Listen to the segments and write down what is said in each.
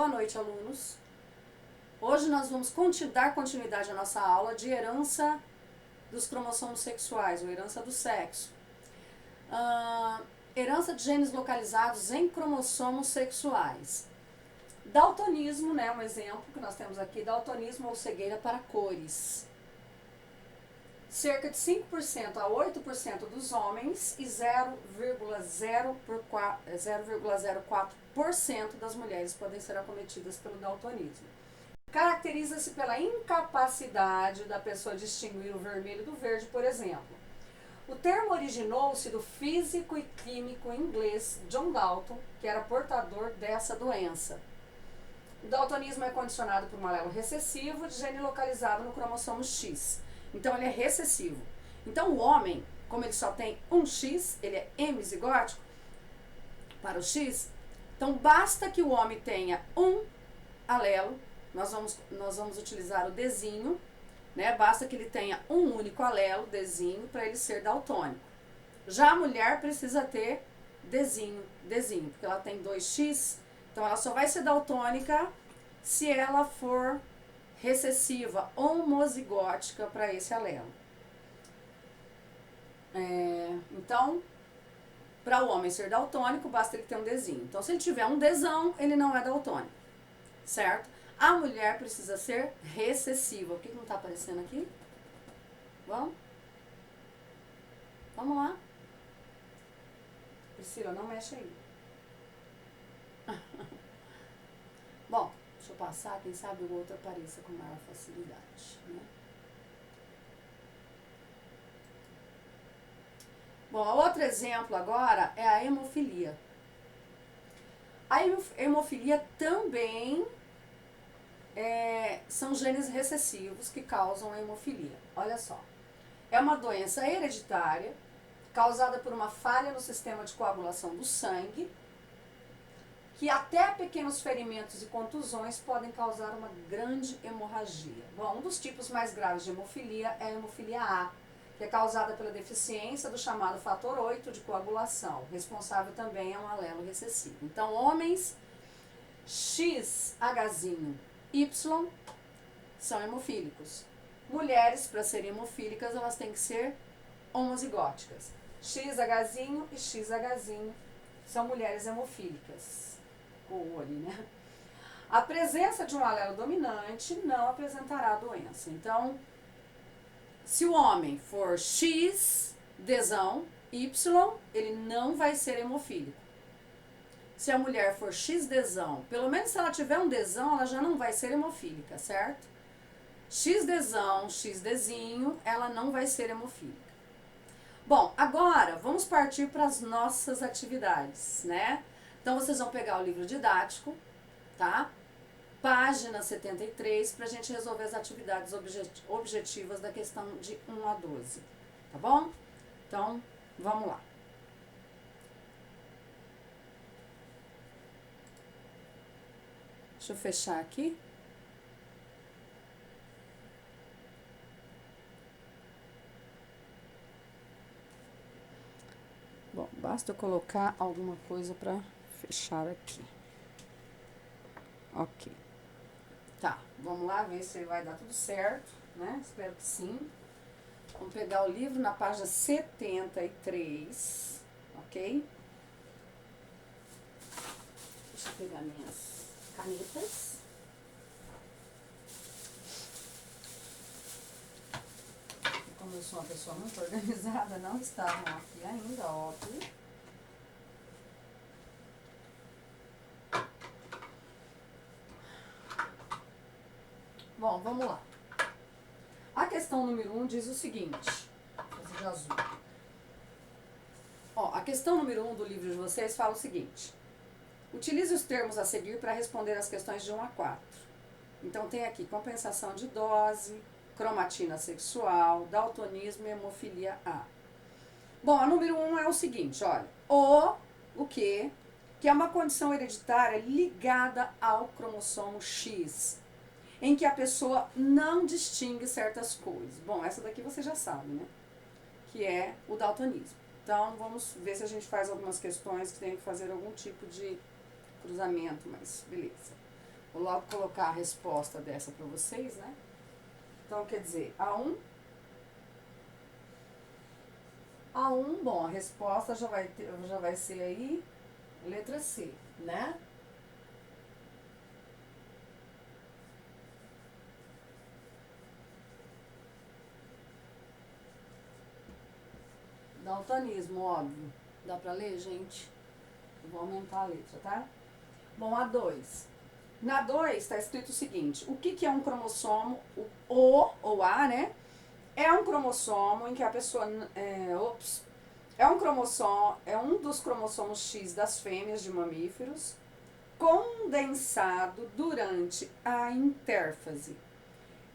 Boa noite, alunos. Hoje nós vamos dar continuidade à nossa aula de herança dos cromossomos sexuais, ou herança do sexo. Herança de genes localizados em cromossomos sexuais. Daltonismo, né, um exemplo que nós temos aqui, daltonismo ou cegueira para cores. Cerca de 5% a 8% dos homens e 0,04% das mulheres podem ser acometidas pelo daltonismo. Caracteriza-se pela incapacidade da pessoa distinguir o vermelho do verde, por exemplo. O termo originou-se do físico e químico inglês John Dalton, que era portador dessa doença. O daltonismo é condicionado por um alelo recessivo de gene localizado no cromossomo X. Então, ele é recessivo. Então, o homem, como ele só tem um X, ele é hemizigótico para o X, então basta que o homem tenha um alelo, nós vamos utilizar o Dzinho, né? Basta que ele tenha um único alelo, Dzinho, para ele ser daltônico. Já a mulher precisa ter Dzinho, porque ela tem 2X, então ela só vai ser daltônica se ela for recessiva, homozigótica para esse alelo. Então, para o homem ser daltônico, basta ele ter um Dzinho. Então, se ele tiver um Dzão, ele não é daltônico, certo? A mulher precisa ser recessiva. O que não está aparecendo aqui? Vamos? Vamos lá. Priscila, não mexe aí. Bom, deixa eu passar, quem sabe o outro apareça com maior facilidade, né? Bom, outro exemplo agora é a hemofilia. A hemofilia também são genes recessivos que causam a hemofilia. Olha só, é uma doença hereditária causada por uma falha no sistema de coagulação do sangue, que até pequenos ferimentos e contusões podem causar uma grande hemorragia. Bom, um dos tipos mais graves de hemofilia é a hemofilia A, que é causada pela deficiência do chamado fator 8 de coagulação, responsável também é um alelo recessivo. Então, homens XHY são hemofílicos. Mulheres, para serem hemofílicas, elas têm que ser homozigóticas. XH e XH são mulheres hemofílicas. O ali, né? A presença de um alelo dominante não apresentará doença. Então, se o homem for X, Dzão, Y, ele não vai ser hemofílico. Se a mulher for X Dzão, pelo menos se ela tiver um Dzão, ela já não vai ser hemofílica, certo? X Dzão, X Dzinho, ela não vai ser hemofílica. Bom, agora vamos partir para as nossas atividades, né? Então vocês vão pegar o livro didático, tá? Página 73, para a gente resolver as atividades objetivas da questão de 1 a 12, tá bom? Então, vamos lá. Deixa eu fechar aqui. Bom, basta eu colocar alguma coisa para fechar aqui. Ok. Tá, vamos lá ver se vai dar tudo certo, né? Espero que sim. Vamos pegar o livro na página 73, ok? Deixa eu pegar minhas canetas. Como eu sou uma pessoa muito organizada, não estavam aqui ainda, óbvio. Bom, vamos lá. A questão número 1 diz o seguinte, essa de azul. Ó, a questão número 1 do livro de vocês fala o seguinte: utilize os termos a seguir para responder as questões de 1 a 4. Então tem aqui compensação de dose, cromatina sexual, daltonismo e hemofilia A. Bom, a número 1 é o seguinte, olha, o quê? Que é uma condição hereditária ligada ao cromossomo X, em que a pessoa não distingue certas cores. Bom, essa daqui você já sabe, né? Que é o daltonismo. Então, vamos ver se a gente faz algumas questões que tem que fazer algum tipo de cruzamento, mas beleza. Vou logo colocar a resposta dessa para vocês, né? Então, quer dizer, A1, bom, a resposta já vai ser aí, letra C, né? Daltonismo, óbvio. Dá pra ler, gente? Eu vou aumentar a letra, tá? Bom, A2. Na 2 está escrito o seguinte: o que é um cromossomo? O ou A, né? É um cromossomo em que a pessoa. É um cromossomo, é um dos cromossomos X das fêmeas de mamíferos condensado durante a intérfase.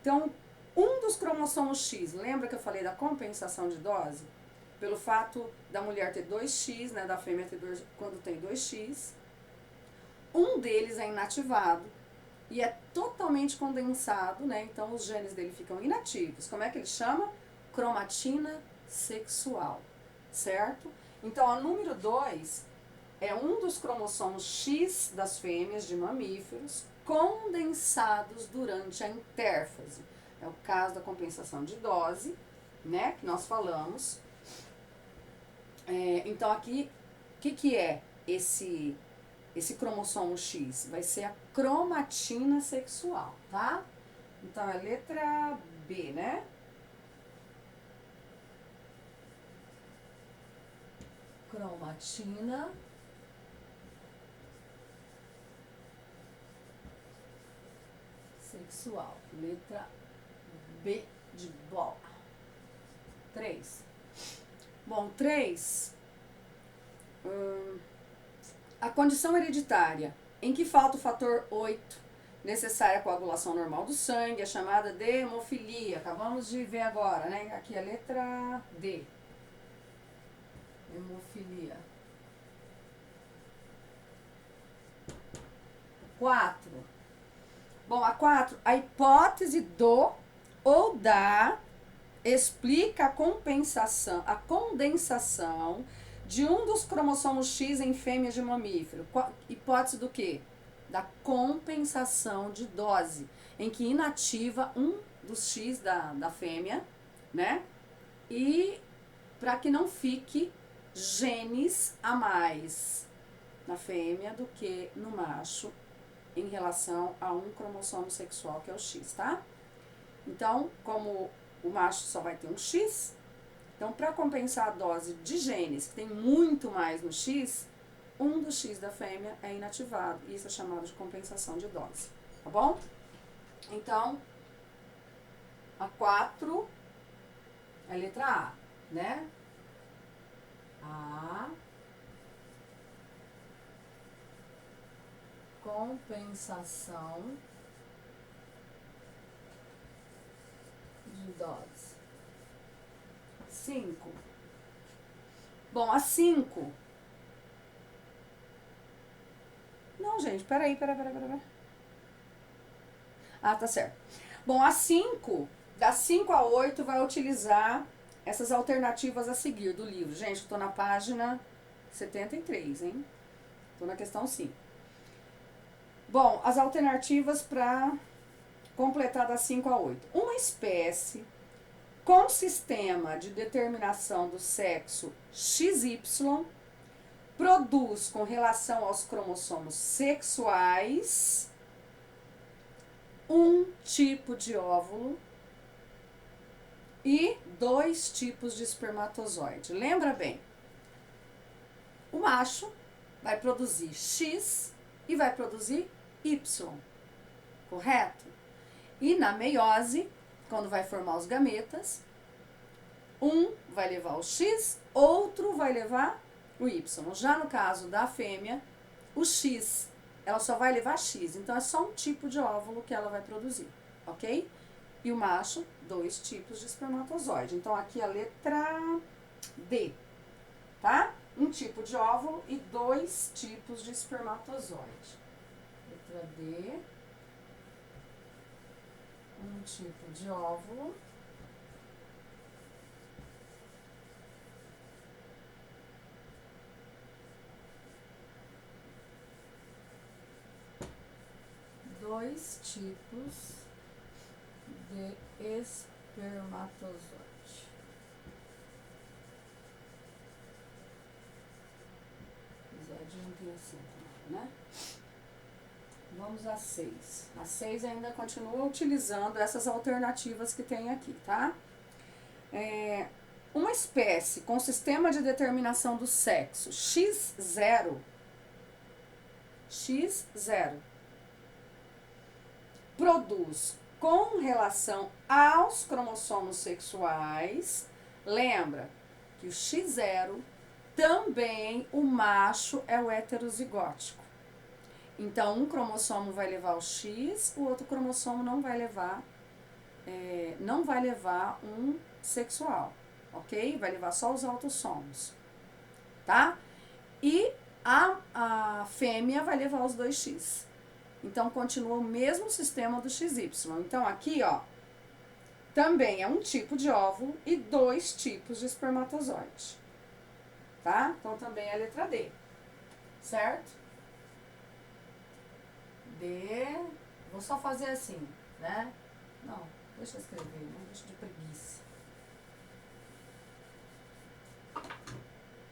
Então, um dos cromossomos X, lembra que eu falei da compensação de dose? Pelo fato da mulher ter 2X, né, da fêmea ter quando tem 2X, um deles é inativado e é totalmente condensado, né? Então os genes dele ficam inativos. Como é que ele chama? Cromatina sexual, certo? Então a número 2 é um dos cromossomos X das fêmeas de mamíferos condensados durante a intérfase. É o caso da compensação de dose, né? Que nós falamos. Então aqui, o que é esse cromossomo X? Vai ser a cromatina sexual, tá? Então é letra B, né? Cromatina sexual. Letra B de bola. 3. Bom, 3. A condição hereditária em que falta o fator 8, necessária coagulação normal do sangue, é chamada de hemofilia. Acabamos de ver agora, né? Aqui a letra D. Hemofilia. 4. Bom, a 4, a hipótese do ou da explica a condensação de um dos cromossomos X em fêmeas de mamífero. Hipótese do quê? Da compensação de dose, em que inativa um dos X da fêmea, né? E para que não fique genes a mais na fêmea do que no macho em relação a um cromossomo sexual que é o X, tá? Então, como o macho só vai ter um X, então para compensar a dose de genes que tem muito mais no X, um dos X da fêmea é inativado. Isso é chamado de compensação de dose, tá bom? Então, a 4 é a letra A, né? A. Compensação de dose. 5. Bom, a 5. Não, gente, peraí. Ah, tá certo. Bom, a 5, da 5 a 8, vai utilizar essas alternativas a seguir do livro. Gente, eu tô na página 73, hein? Tô na questão 5. Bom, as alternativas para completar da 5 a 8. Uma espécie com sistema de determinação do sexo XY produz com relação aos cromossomos sexuais um tipo de óvulo e 2 tipos de espermatozoide. Lembra bem, o macho vai produzir X e vai produzir Y, correto? E na meiose, quando vai formar os gametas, um vai levar o X, outro vai levar o Y. Já no caso da fêmea, o X, ela só vai levar X, então é só um tipo de óvulo que ela vai produzir, ok? E o macho, 2 tipos de espermatozoide. Então aqui a letra D, tá? Um tipo de óvulo e 2 tipos de espermatozoide. Letra D. Um tipo de óvulo. dois tipos de espermatozoide. Zodíaco não tem acento, né? Vamos a 6. A 6 ainda continua utilizando essas alternativas que tem aqui, tá? Uma espécie com sistema de determinação do sexo X0 produz com relação aos cromossomos sexuais, lembra que o X0 também o macho é o heterozigótico. Então, um cromossomo vai levar o X, o outro cromossomo não vai levar um sexual, ok? Vai levar só os autossomos, tá? E a fêmea vai levar os dois X. Então, continua o mesmo sistema do XY. Então, aqui, ó, também é um tipo de óvulo e dois tipos de espermatozoide, tá? Então, também é a letra D, certo? D, vou só fazer assim, né? Não, deixa eu escrever, não deixa de preguiça.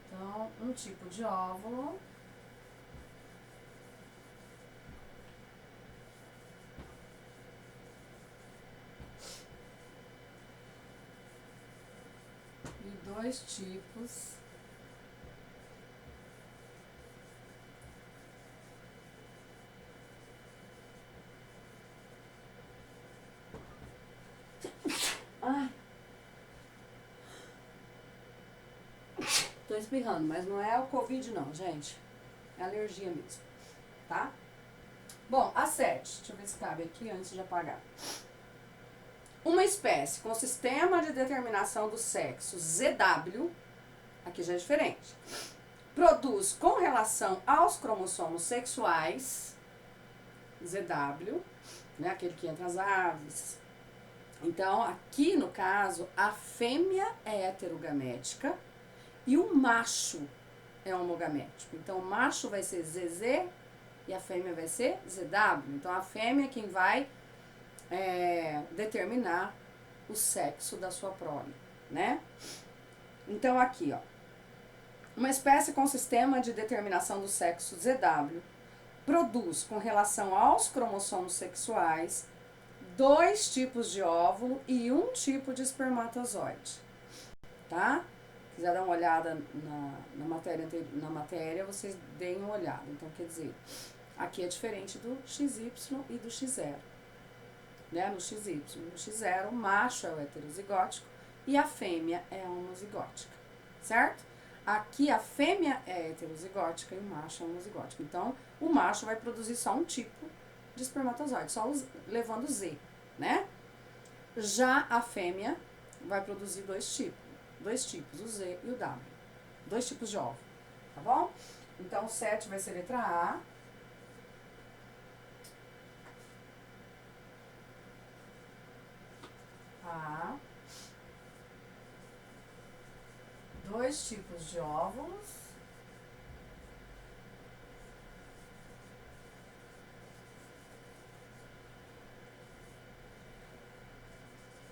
Então, um tipo de óvulo e dois tipos tô espirrando, mas não é o Covid não, gente. É alergia mesmo, tá? Bom, a 7. Deixa eu ver se cabe aqui antes de apagar. Uma espécie com sistema de determinação do sexo ZW, aqui já é diferente, produz com relação aos cromossomos sexuais, ZW, né, aquele que entra as aves. Então, aqui no caso, a fêmea é heterogamética e o macho é homogamético. Então, o macho vai ser ZZ e a fêmea vai ser ZW. Então, a fêmea é quem vai determinar o sexo da sua prole, né? Então, aqui, ó. Uma espécie com sistema de determinação do sexo ZW produz, com relação aos cromossomos sexuais, dois tipos de óvulo e um tipo de espermatozoide, tá? Se quiser dar uma olhada na matéria, vocês deem uma olhada. Então, quer dizer, aqui é diferente do XY e do X0, né? No XY, no X0, o macho é o heterozigótico e a fêmea é a homozigótica, certo? Aqui a fêmea é heterozigótica e o macho é homozigótico. Então, o macho vai produzir só um tipo de espermatozoide, só levando Z, né? Já a fêmea vai produzir dois tipos, o Z e o W. Dois tipos de óvulo, tá bom? Então, o 7 vai ser letra A. A. Dois tipos de óvulos.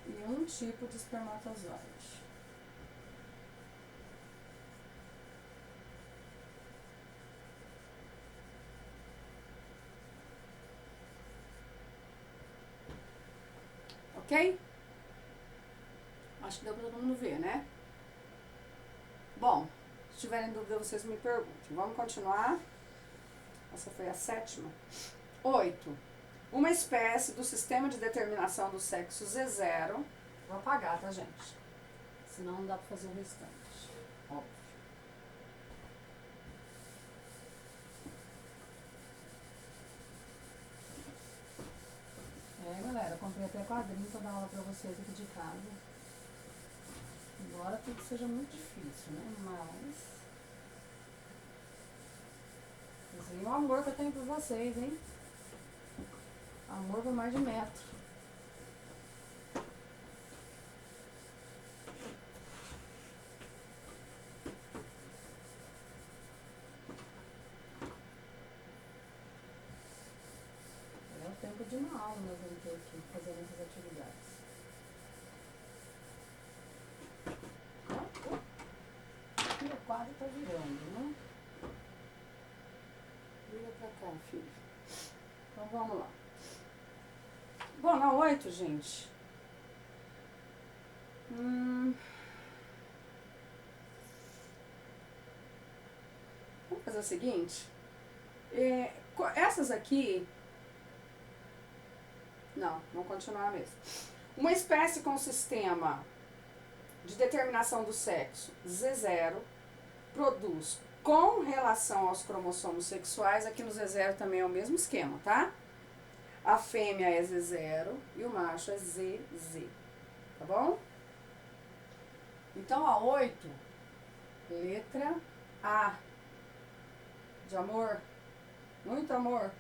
E um tipo de espermatozoide. Ok? Acho que deu pra todo mundo ver, né? Bom, se tiverem dúvida, vocês me perguntem. Vamos continuar. Essa foi a 7ª. 8. Uma espécie do sistema de determinação do sexo Z0. Vou apagar, tá, gente? Senão não dá pra fazer o restante. Óbvio. Galera, eu comprei até quadrinho pra dar aula pra vocês aqui de casa. Embora tudo seja muito difícil, né? Mas e o amor que eu tenho por vocês, hein? Amor por mais de metro. É o tempo de uma aula nós vamos ter aqui, fazendo essas atividades. Aqui o quadro tá virando, né? Vira pra cá, filho. Então vamos lá. Bom, na 8, gente. Vamos fazer o seguinte. Essas aqui. Não, vamos continuar mesmo. Uma espécie com sistema de determinação do sexo Z0 produz com relação aos cromossomos sexuais, aqui no Z0 também é o mesmo esquema, tá? A fêmea é Z0 e o macho é ZZ, tá bom? Então a 8, letra A, de amor, muito amor.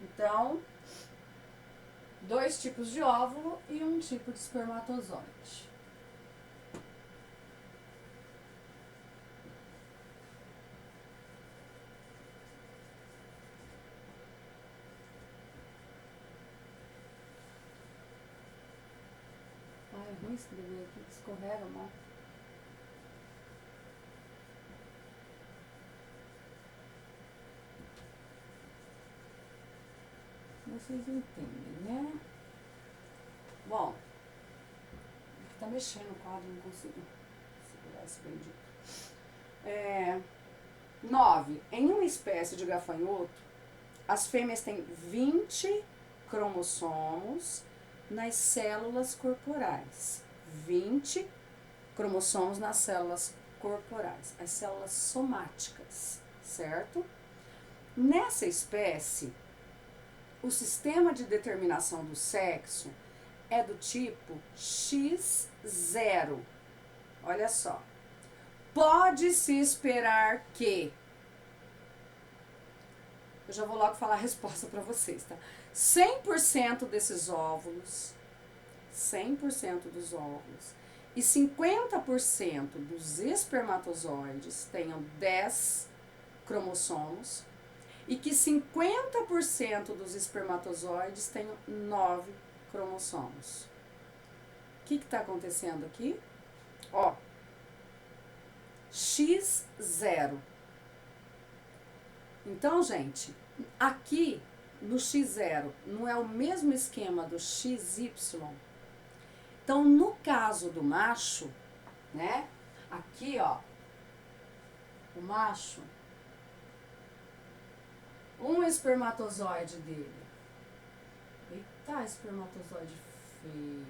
Então, 2 tipos de óvulo e 1 tipo de espermatozoide. Ai, é ruim escrever aqui, que escorrega, mal. Vocês entendem, né? Bom, tá mexendo o quadro, não consigo segurar esse bendito. 9. Em uma espécie de gafanhoto, as fêmeas têm 20 cromossomos nas células corporais. 20 cromossomos nas células corporais, as células somáticas, certo? Nessa espécie, o sistema de determinação do sexo é do tipo X0. Olha só. Pode-se esperar que... Eu já vou logo falar a resposta para vocês, tá? 100% desses óvulos, 100% dos óvulos e 50% dos espermatozoides tenham 10 cromossomos e que 50% dos espermatozoides tenham 9 cromossomos. O que está acontecendo aqui? Ó, X0. Então, gente, aqui no X0 não é o mesmo esquema do XY? Então, no caso do macho, né? Aqui, ó, o macho, um espermatozoide dele. Eita, espermatozoide feio.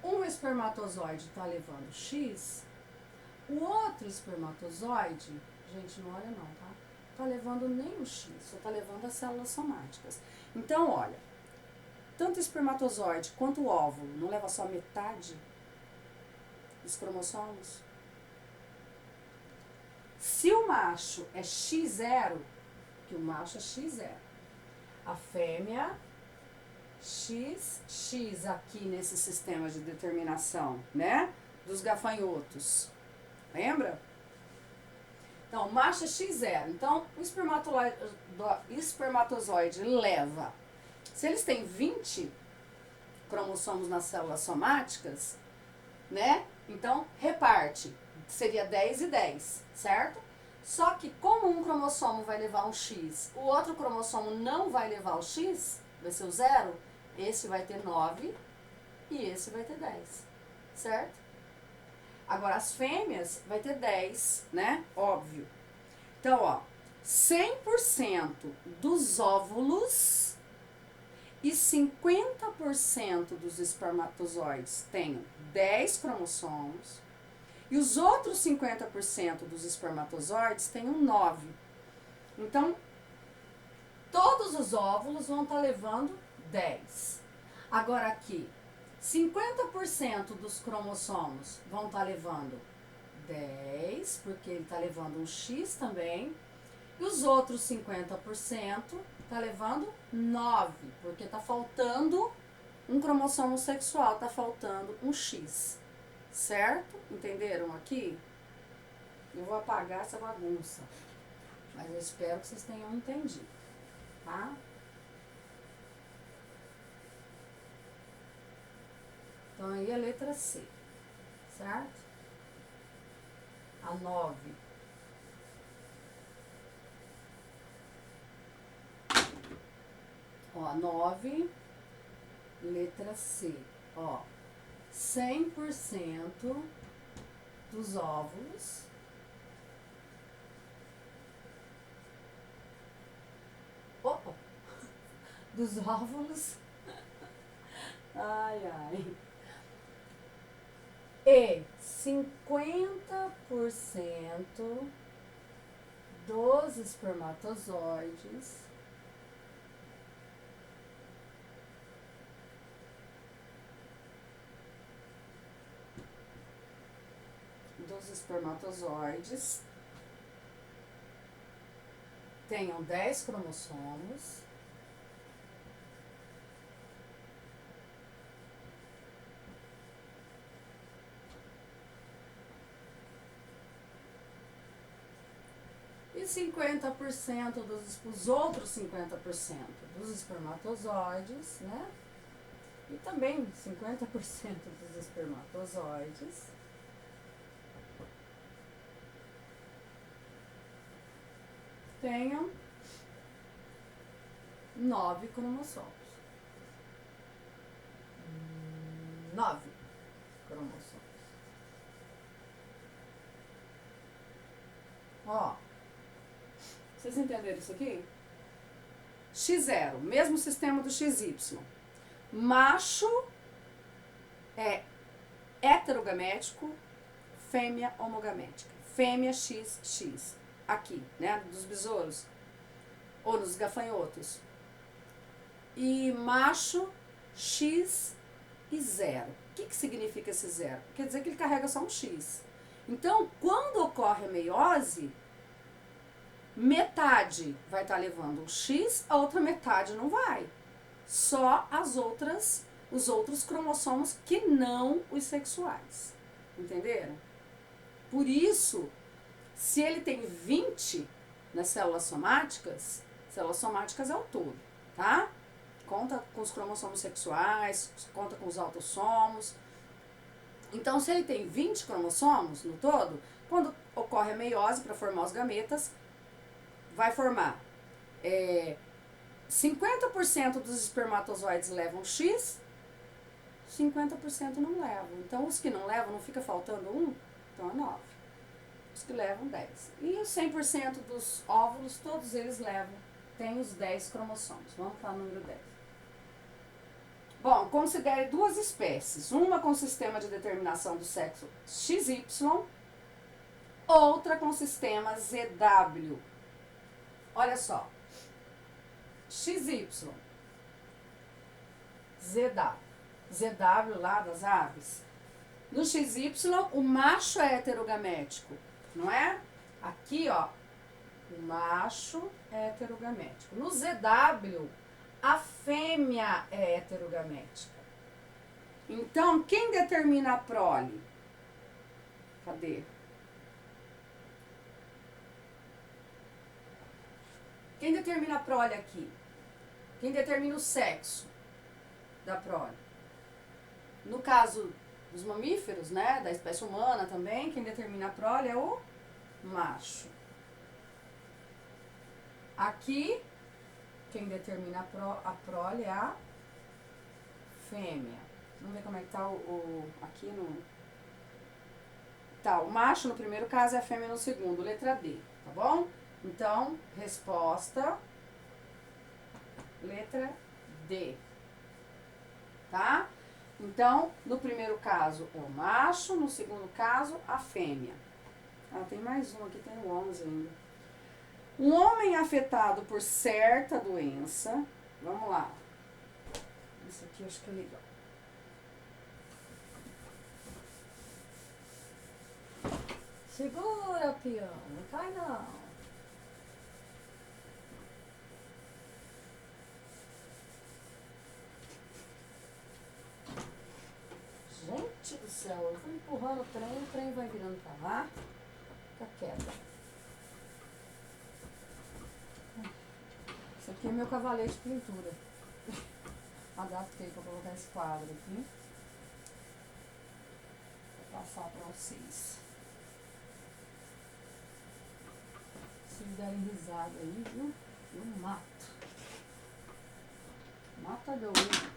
Um espermatozoide tá levando X, o outro espermatozoide, gente, não olha não, tá? Tá levando nem o X, só tá levando as células somáticas. Então, olha, tanto o espermatozoide quanto o óvulo não leva só metade dos cromossomos? Se o macho é X0, que o macho é X0, a fêmea XX aqui nesse sistema de determinação, né? Dos gafanhotos. Lembra? Então, o macho é X0. Então, o espermatozoide leva. Se eles têm 20 cromossomos nas células somáticas, né? Então, reparte. Seria 10 e 10, certo? Só que como um cromossomo vai levar um X, o outro cromossomo não vai levar o X, vai ser o 0, esse vai ter 9 e esse vai ter 10, certo? Agora, as fêmeas vai ter 10, né? Óbvio. Então, ó, 100% dos óvulos e 50% dos espermatozoides têm 10 cromossomos e os outros 50% dos espermatozoides têm 9. Então, todos os óvulos vão estar levando 10. Agora aqui, 50% dos cromossomos vão estar levando 10, porque ele está levando um X também. E os outros 50% está levando 9, porque está faltando um cromossomo sexual, está faltando um X. Certo? Entenderam aqui? Eu vou apagar essa bagunça. Mas eu espero que vocês tenham entendido, tá? Então, aí a letra C, certo? A 9. Ó, 9, letra C. Ó, 100% dos óvulos dos óvulos ai, ai. E 50% dos espermatozoides tenham 10 cromossomos e 50% os outros 50% dos espermatozoides, né? E também 50% dos espermatozoides tenham 9 cromossomos. 9 cromossomos. Ó, vocês entenderam isso aqui? X0, mesmo sistema do XY. Macho é heterogamético, fêmea homogamética. Fêmea XX, aqui, né, dos besouros, ou nos gafanhotos. E macho X e 0. O que significa esse 0? Quer dizer que ele carrega só um X. Então, quando ocorre a meiose, metade vai estar levando um X, a outra metade não vai. Só os outros cromossomos que não os sexuais. Entenderam? Por isso, se ele tem 20 nas células somáticas é o todo, tá? Conta com os cromossomos sexuais, conta com os autossomos. Então, se ele tem 20 cromossomos no todo, quando ocorre a meiose para formar os gametas, vai formar 50% dos espermatozoides levam X, 50% não levam. Então, os que não levam, não fica faltando um, então é 9. Os que levam 10. E os 100% dos óvulos, todos eles levam, tem os 10 cromossomos. Vamos para o número 10. Bom, considere duas espécies. Uma com sistema de determinação do sexo XY, outra com sistema ZW. Olha só. XY, ZW lá das aves. No XY, o macho é heterogamético, não é? Aqui, ó, o macho é heterogamético. No ZW, a fêmea é heterogamética. Então, quem determina a prole? Cadê? Quem determina a prole aqui? Quem determina o sexo da prole? No caso dos mamíferos, né, da espécie humana também, quem determina a prole é o macho. Aqui, quem determina a prole é a fêmea. Vamos ver como é que tá aqui no... Tá, o macho no primeiro caso e a fêmea no segundo, letra D, tá bom? Então, resposta, letra D, tá? Então, no primeiro caso, o macho, no segundo caso, a fêmea. Ah, tem mais um aqui, tem o 11 ainda. Um homem afetado por certa doença, vamos lá. Isso aqui eu acho que é legal. Segura, peão, não cai não. Gente do céu, eu vou empurrando o trem vai virando pra lá. Fica quieta. Esse aqui é meu cavalete de pintura. Adaptei para colocar esse quadro aqui. Vou passar para vocês. Se vocês derem risada aí, viu? Eu mato. Mata doido.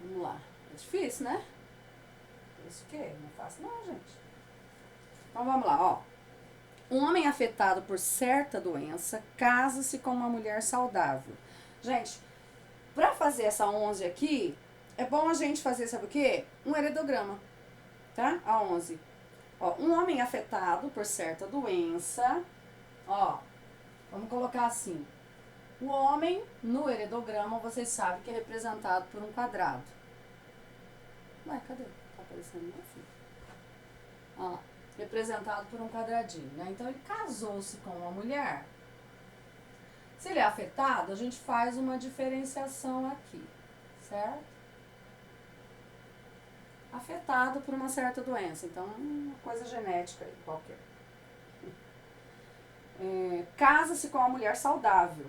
Vamos lá. É difícil, né? Isso que não é fácil não, gente. Então vamos lá, ó. Um homem afetado por certa doença casa-se com uma mulher saudável. Gente, pra fazer essa 11 aqui, é bom a gente fazer, sabe o quê? Um heredograma, tá? A 11. Ó, um homem afetado por certa doença, ó, vamos colocar assim. O homem, no heredograma, vocês sabem que é representado por um quadrado. Ué, cadê? Tá aparecendo meu filho. Ó lá. Representado por um quadradinho, né? Então, ele casou-se com uma mulher. Se ele é afetado, a gente faz uma diferenciação aqui, certo? Afetado por uma certa doença, então, uma coisa genética aí, qualquer. Casa-se com uma mulher saudável.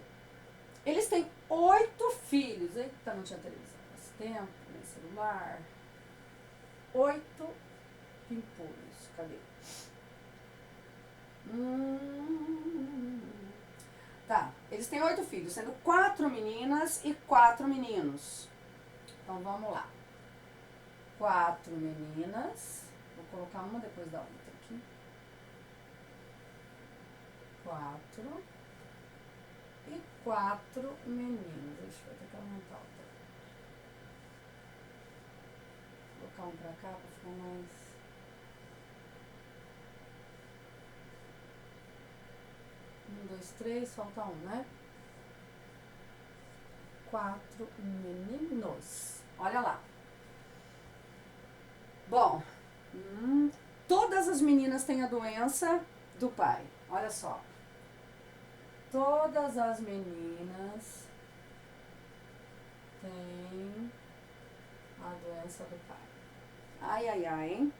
Eles têm 8 filhos. Eita, não tinha televisão nesse tempo, nem celular. 8 pimpolhos. Cadê? Tá, eles têm 8 filhos, sendo 4 meninas e 4 meninos. Então vamos lá. 4 meninas. Vou colocar uma depois da outra aqui. 4 e 4 meninos. Deixa eu ter que aumentar outra. Vou colocar um pra cá pra ficar mais. 1, 2, 3, falta um, né? 4 meninos. Olha lá. Bom, todas as meninas têm a doença do pai. Olha só. Todas as meninas têm a doença do pai. Ai, ai, ai, hein?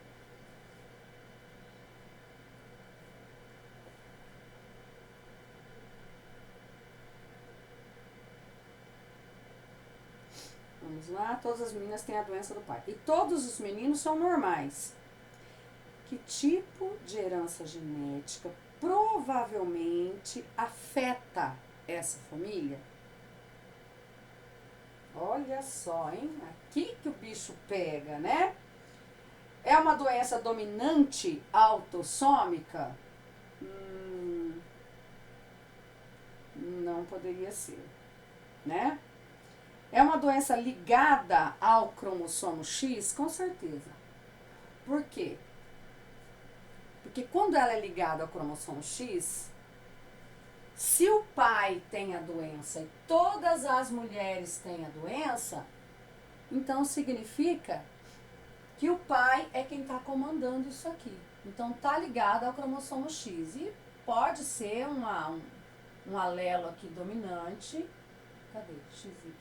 Vamos lá, todas as meninas têm a doença do pai. E todos os meninos são normais. Que tipo de herança genética provavelmente afeta essa família? Olha só, hein? Aqui que o bicho pega, né? É uma doença dominante autossômica? Não poderia ser, né? É uma doença ligada ao cromossomo X? Com certeza. Por quê? Porque quando ela é ligada ao cromossomo X, se o pai tem a doença e todas as mulheres têm a doença, então significa que o pai é quem está comandando isso aqui. Então tá ligado ao cromossomo X. E pode ser um alelo aqui dominante. Cadê? XY.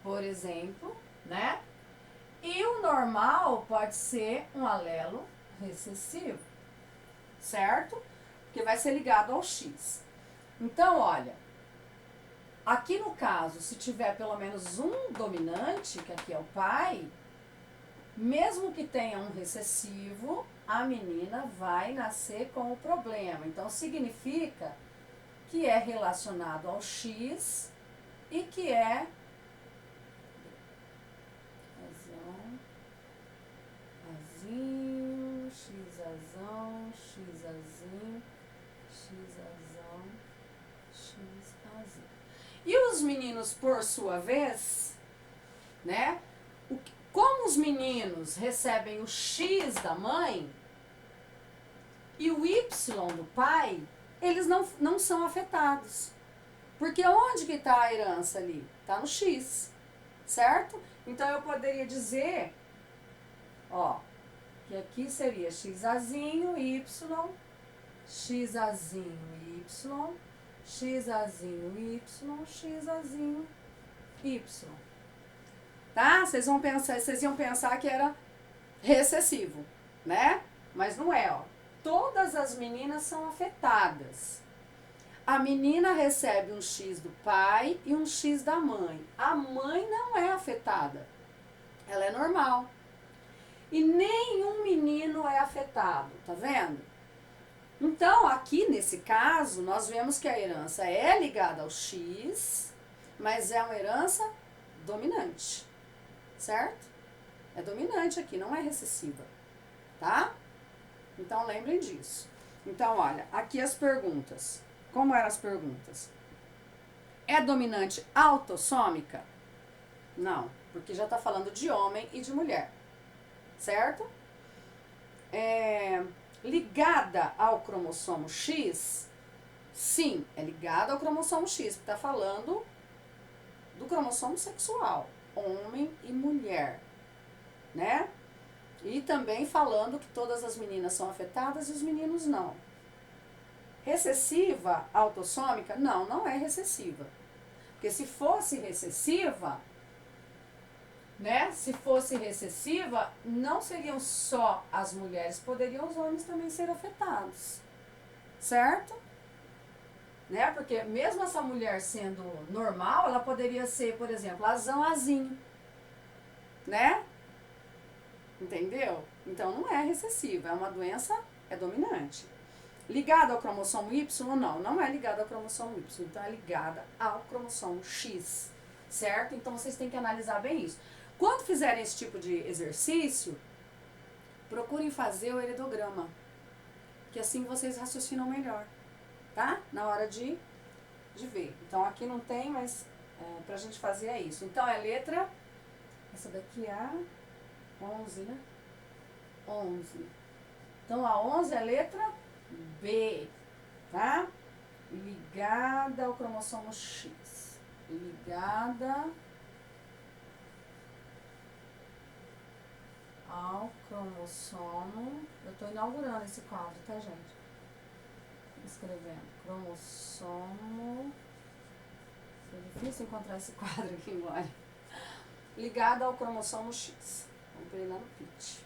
Por exemplo, né? E o normal pode ser um alelo recessivo, certo? Porque vai ser ligado ao X. Então, olha, aqui no caso, se tiver pelo menos um dominante, que aqui é o pai, mesmo que tenha um recessivo, a menina vai nascer com o problema. Então, significa que é relacionado ao X e que é azinho, X-azão, X-azinho, X-azão, X-azinho. E os meninos, por sua vez, né? Como os meninos recebem o X da mãe e o Y do pai, eles não são afetados. Porque onde que está a herança ali? Está no X, certo? Então eu poderia dizer, ó, que aqui seria X-azinho, Y, X-azinho, Y, X-azinho, Y, X-azinho, Y. tá? Vocês iam pensar que era recessivo, né? Mas não é, ó. Todas as meninas são afetadas. A menina recebe um X do pai e um X da mãe. A mãe não é afetada. Ela é normal. E nenhum menino é afetado, tá vendo? Então, aqui nesse caso, nós vemos que a herança é ligada ao X, mas é uma herança dominante, certo? É dominante aqui, não é recessiva, tá? Então, lembrem disso. Então, olha, aqui as perguntas. Como eram as perguntas? É dominante autossômica? Não, porque já está falando de homem e de mulher, certo? Ligada ao cromossomo X? Sim, é ligada ao cromossomo X, que está falando do cromossomo sexual, homem e mulher, né? E também falando que todas as meninas são afetadas e os meninos não. Recessiva autossômica? Não, não é recessiva. Porque se fosse recessiva, né? Se fosse recessiva, não seriam só as mulheres, poderiam os homens também ser afetados. Certo? Né? Porque mesmo essa mulher sendo normal, ela poderia ser, por exemplo, azão, azinho. Né? Entendeu? Então não é recessiva, é uma doença, é dominante. Ligada ao cromossomo Y? Não, não é ligada ao cromossomo Y, então é ligada ao cromossomo X, certo? Então vocês têm que analisar bem isso. Quando fizerem esse tipo de exercício, procurem fazer o heredograma, que assim vocês raciocinam melhor, tá? Na hora de ver. Então aqui não tem, mas pra gente fazer é isso. Então é letra, essa daqui é a 11, né? 11. Então a 11 é a letra B, tá? Ligada ao cromossomo X. Ligada ao cromossomo. Eu tô inaugurando esse quadro, tá, gente? Escrevendo. Cromossomo. É difícil encontrar esse quadro aqui agora. Ligada ao cromossomo X. Vamos ver lá no pitch.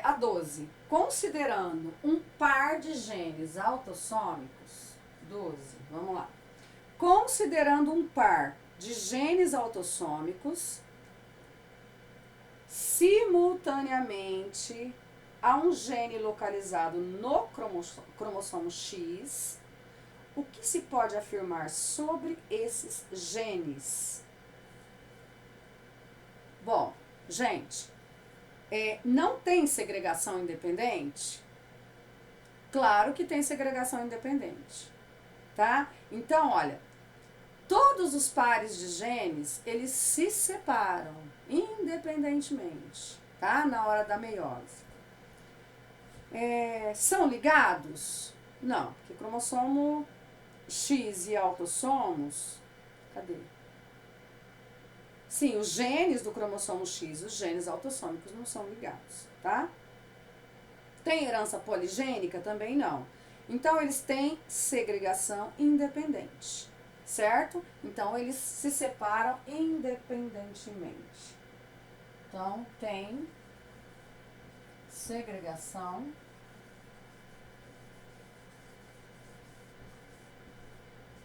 A 12. Considerando um par de genes autossômicos, 12, vamos lá. Considerando um par de genes autossômicos, simultaneamente a um gene localizado no cromossomo X, o que se pode afirmar sobre esses genes? Bom, gente, não tem segregação independente? Claro que tem segregação independente, tá? Então, olha, todos os pares de genes, eles se separam independentemente, tá? Na hora da meiose. São ligados? Não, porque cromossomo X e autossomos, cadê? Sim, os genes do cromossomo X, os genes autossômicos não são ligados, tá? Tem herança poligênica? Também não. Então, eles têm segregação independente, certo? Então, eles se separam independentemente. Então, tem segregação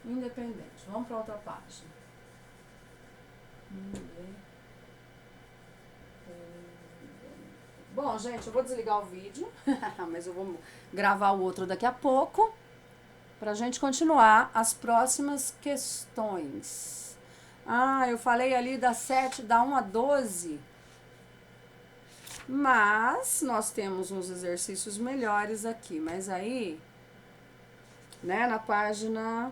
independente. Vamos para outra página. Bom, gente, eu vou desligar o vídeo, mas eu vou gravar o outro daqui a pouco, pra gente continuar as próximas questões. Eu falei ali da 7, da 1 a 12, mas nós temos uns exercícios melhores aqui, mas aí, né, na página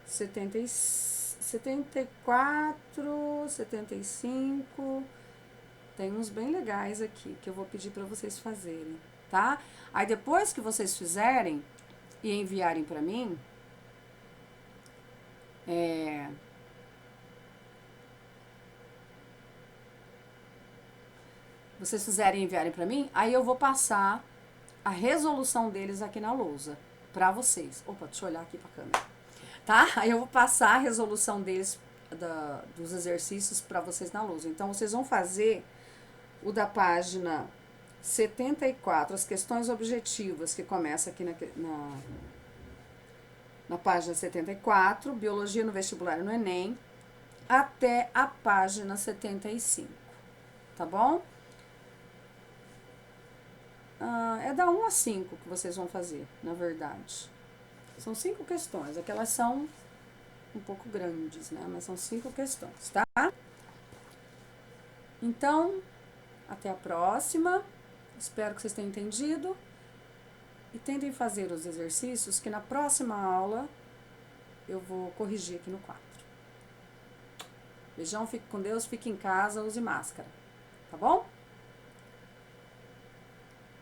74, 75, tem uns bem legais aqui que eu vou pedir para vocês fazerem, tá? Aí depois que vocês fizerem e enviarem para mim, vocês fizerem e enviarem para mim, aí eu vou passar a resolução deles aqui na lousa para vocês. Opa, deixa eu olhar aqui para a câmera. tá? Aí eu vou passar a resolução deles, dos exercícios para vocês na lousa. Então, vocês vão fazer o da página 74, as questões objetivas, que começa aqui na página 74, Biologia no Vestibular e no Enem, até a página 75, tá bom? É da 1 a 5 que vocês vão fazer, na verdade. São 5 questões, aquelas são um pouco grandes, né? Mas são 5 questões, tá? Então, até a próxima. Espero que vocês tenham entendido. E tentem fazer os exercícios que na próxima aula eu vou corrigir aqui no quadro. Beijão, fique com Deus, fique em casa, use máscara. Tá bom?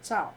Tchau.